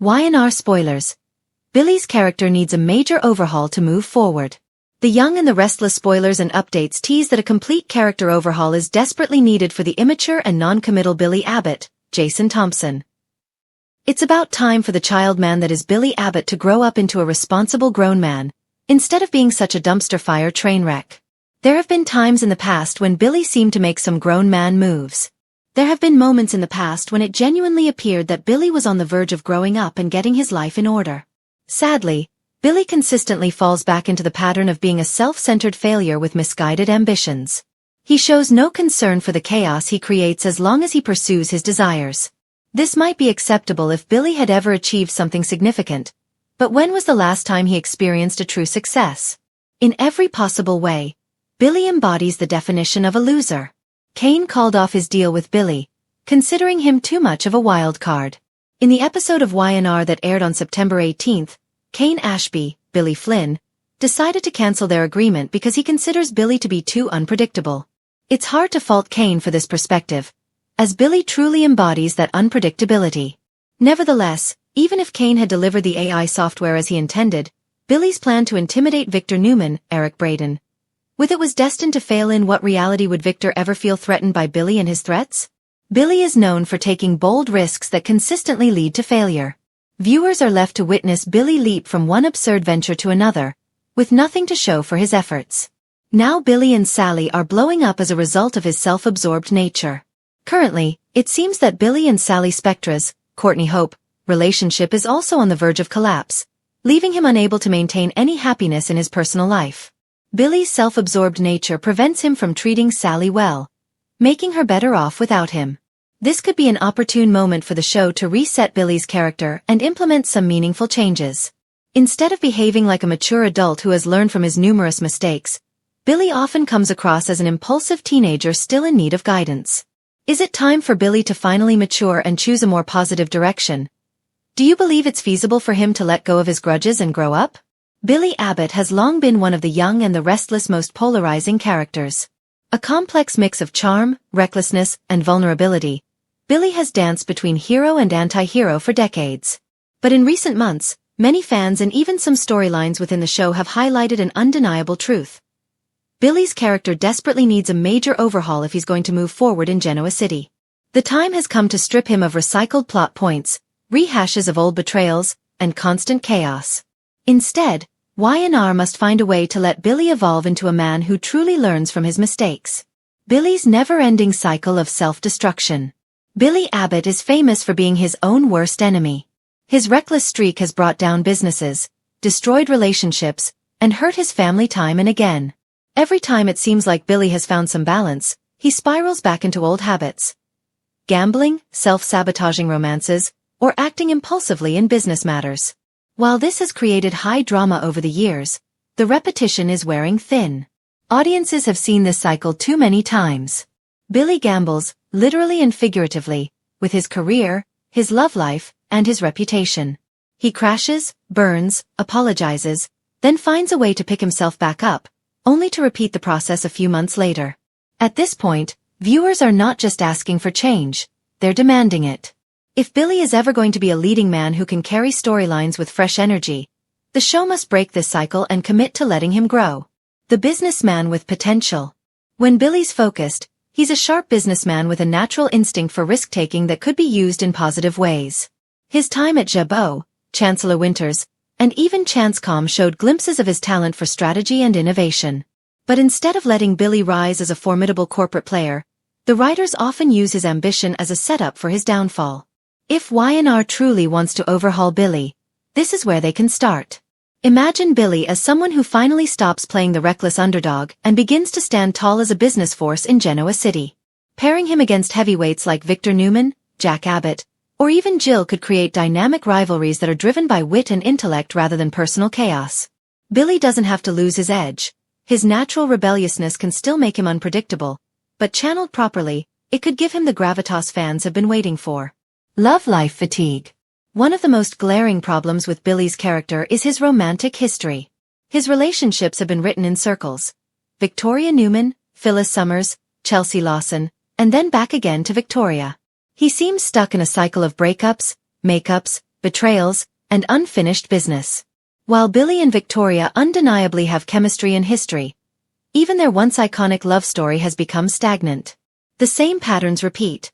Y&R spoilers. Billy's character needs a major overhaul to move forward. The Young and the Restless spoilers and updates tease that a complete character overhaul is desperately needed for the immature and non-committal Billy Abbott, Jason Thompson. It's about time for the child man that is Billy Abbott to grow up into a responsible grown man, instead of being such a dumpster fire train wreck. There have been times in the past when Billy seemed to make some grown man moves. There have been moments in the past when it genuinely appeared that Billy was on the verge of growing up and getting his life in order. Sadly, Billy consistently falls back into the pattern of being a self-centered failure with misguided ambitions. He shows no concern for the chaos he creates as long as he pursues his desires. This might be acceptable if Billy had ever achieved something significant, but when was the last time he experienced a true success? In every possible way, Billy embodies the definition of a loser. Kane called off his deal with Billy, considering him too much of a wild card. In the episode of Y&R that aired on September 18th, Kane Ashby, Billy Flynn, decided to cancel their agreement because he considers Billy to be too unpredictable. It's hard to fault Kane for this perspective, as Billy truly embodies that unpredictability. Nevertheless, even if Kane had delivered the AI software as he intended, Billy's plan to intimidate Victor Newman, Eric Braeden, with it was destined to fail. In what reality would Victor ever feel threatened by Billy and his threats? Billy is known for taking bold risks that consistently lead to failure. Viewers are left to witness Billy leap from one absurd venture to another, with nothing to show for his efforts. Now Billy and Sally are blowing up as a result of his self-absorbed nature. Currently, it seems that Billy and Sally Spectra's, Courtney Hope, relationship is also on the verge of collapse, leaving him unable to maintain any happiness in his personal life. Billy's self-absorbed nature prevents him from treating Sally well, making her better off without him. This could be an opportune moment for the show to reset Billy's character and implement some meaningful changes. Instead of behaving like a mature adult who has learned from his numerous mistakes, Billy often comes across as an impulsive teenager still in need of guidance. Is it time for Billy to finally mature and choose a more positive direction? Do you believe it's feasible for him to let go of his grudges and grow up? Billy Abbott has long been one of the Young and the Restless most polarizing characters. A complex mix of charm, recklessness, and vulnerability, Billy has danced between hero and anti-hero for decades. But in recent months, many fans and even some storylines within the show have highlighted an undeniable truth. Billy's character desperately needs a major overhaul if he's going to move forward in Genoa City. The time has come to strip him of recycled plot points, rehashes of old betrayals, and constant chaos. Instead, Y&R must find a way to let Billy evolve into a man who truly learns from his mistakes. Billy's never-ending cycle of self-destruction. Billy Abbott is famous for being his own worst enemy. His reckless streak has brought down businesses, destroyed relationships, and hurt his family time and again. Every time it seems like Billy has found some balance, he spirals back into old habits. Gambling, self-sabotaging romances, or acting impulsively in business matters. While this has created high drama over the years, the repetition is wearing thin. Audiences have seen this cycle too many times. Billy gambles, literally and figuratively, with his career, his love life, and his reputation. He crashes, burns, apologizes, then finds a way to pick himself back up, only to repeat the process a few months later. At this point, viewers are not just asking for change, they're demanding it. If Billy is ever going to be a leading man who can carry storylines with fresh energy, the show must break this cycle and commit to letting him grow. The businessman with potential. When Billy's focused, he's a sharp businessman with a natural instinct for risk-taking that could be used in positive ways. His time at Jabot, Chancellor Winters, and even Chancecom showed glimpses of his talent for strategy and innovation. But instead of letting Billy rise as a formidable corporate player, the writers often use his ambition as a setup for his downfall. If Y&R truly wants to overhaul Billy, this is where they can start. Imagine Billy as someone who finally stops playing the reckless underdog and begins to stand tall as a business force in Genoa City. Pairing him against heavyweights like Victor Newman, Jack Abbott, or even Jill could create dynamic rivalries that are driven by wit and intellect rather than personal chaos. Billy doesn't have to lose his edge. His natural rebelliousness can still make him unpredictable, but channeled properly, it could give him the gravitas fans have been waiting for. Love life fatigue. One of the most glaring problems with Billy's character is his romantic history. His relationships have been written in circles. Victoria Newman, Phyllis Summers, Chelsea Lawson, and then back again to Victoria. He seems stuck in a cycle of breakups, makeups, betrayals, and unfinished business. While Billy and Victoria undeniably have chemistry and history, even their once iconic love story has become stagnant. The same patterns repeat.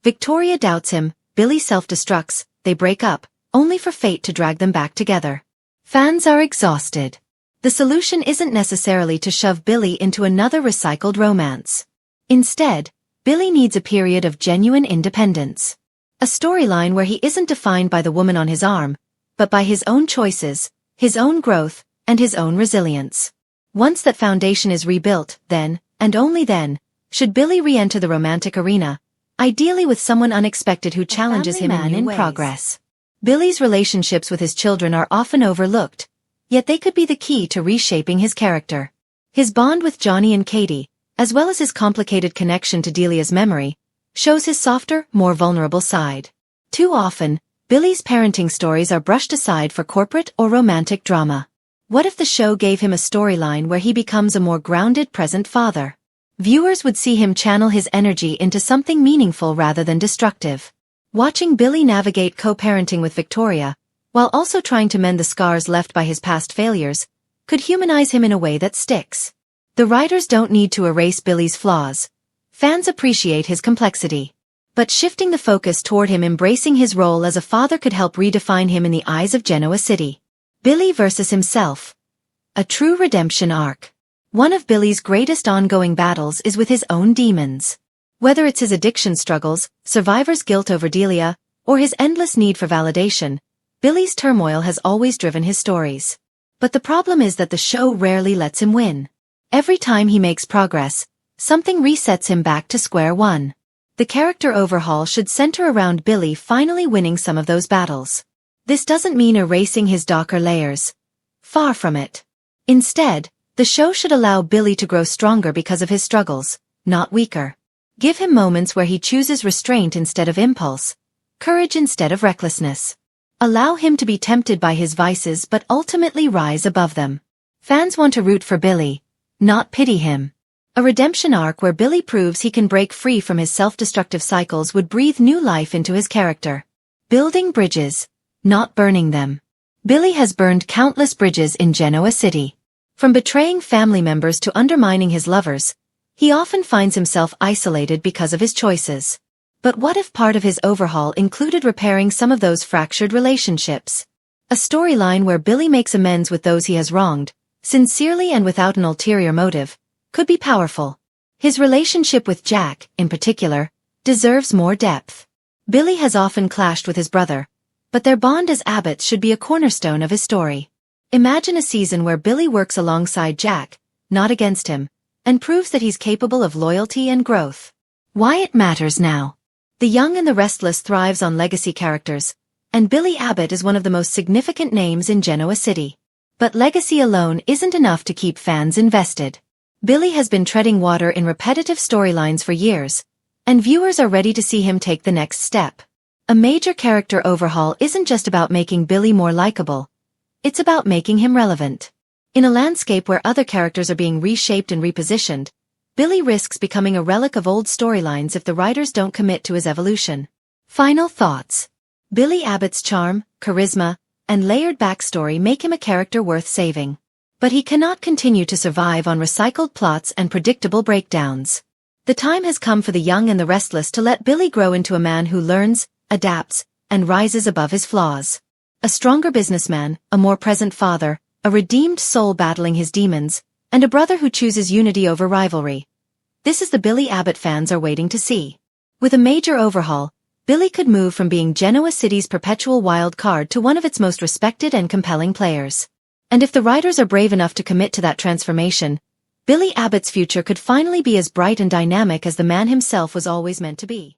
Victoria doubts him, Billy self-destructs, they break up, only for fate to drag them back together. Fans are exhausted. The solution isn't necessarily to shove Billy into another recycled romance. Instead, Billy needs a period of genuine independence. A storyline where he isn't defined by the woman on his arm, but by his own choices, his own growth, and his own resilience. Once that foundation is rebuilt, then, and only then, should Billy re-enter the romantic arena, ideally with someone unexpected who challenges him in progress. Billy's relationships with his children are often overlooked, yet they could be the key to reshaping his character. His bond with Johnny and Katie, as well as his complicated connection to Delia's memory, shows his softer, more vulnerable side. Too often, Billy's parenting stories are brushed aside for corporate or romantic drama. What if the show gave him a storyline where he becomes a more grounded present father? Viewers would see him channel his energy into something meaningful rather than destructive. Watching Billy navigate co-parenting with Victoria, while also trying to mend the scars left by his past failures, could humanize him in a way that sticks. The writers don't need to erase Billy's flaws. Fans appreciate his complexity. But shifting the focus toward him embracing his role as a father could help redefine him in the eyes of Genoa City. Billy versus himself. A true redemption arc. One of Billy's greatest ongoing battles is with his own demons. Whether it's his addiction struggles, survivor's guilt over Delia, or his endless need for validation, Billy's turmoil has always driven his stories. But the problem is that the show rarely lets him win. Every time he makes progress, something resets him back to square one. The character overhaul should center around Billy finally winning some of those battles. This doesn't mean erasing his darker layers. Far from it. Instead, the show should allow Billy to grow stronger because of his struggles, not weaker. Give him moments where he chooses restraint instead of impulse, courage instead of recklessness. Allow him to be tempted by his vices but ultimately rise above them. Fans want to root for Billy, not pity him. A redemption arc where Billy proves he can break free from his self-destructive cycles would breathe new life into his character. Building bridges, not burning them. Billy has burned countless bridges in Genoa City. From betraying family members to undermining his lovers, he often finds himself isolated because of his choices. But what if part of his overhaul included repairing some of those fractured relationships? A storyline where Billy makes amends with those he has wronged, sincerely and without an ulterior motive, could be powerful. His relationship with Jack, in particular, deserves more depth. Billy has often clashed with his brother, but their bond as abbots should be a cornerstone of his story. Imagine a season where Billy works alongside Jack, not against him, and proves that he's capable of loyalty and growth. Why it matters now. The Young and the Restless thrives on legacy characters, and Billy Abbott is one of the most significant names in Genoa City. But legacy alone isn't enough to keep fans invested. Billy has been treading water in repetitive storylines for years, and viewers are ready to see him take the next step. A major character overhaul isn't just about making Billy more likable. It's about making him relevant. In a landscape where other characters are being reshaped and repositioned, Billy risks becoming a relic of old storylines if the writers don't commit to his evolution. Final thoughts. Billy Abbott's charm, charisma, and layered backstory make him a character worth saving. But he cannot continue to survive on recycled plots and predictable breakdowns. The time has come for the Young and the Restless to let Billy grow into a man who learns, adapts, and rises above his flaws. A stronger businessman, a more present father, a redeemed soul battling his demons, and a brother who chooses unity over rivalry. This is the Billy Abbott fans are waiting to see. With a major overhaul, Billy could move from being Genoa City's perpetual wild card to one of its most respected and compelling players. And if the writers are brave enough to commit to that transformation, Billy Abbott's future could finally be as bright and dynamic as the man himself was always meant to be.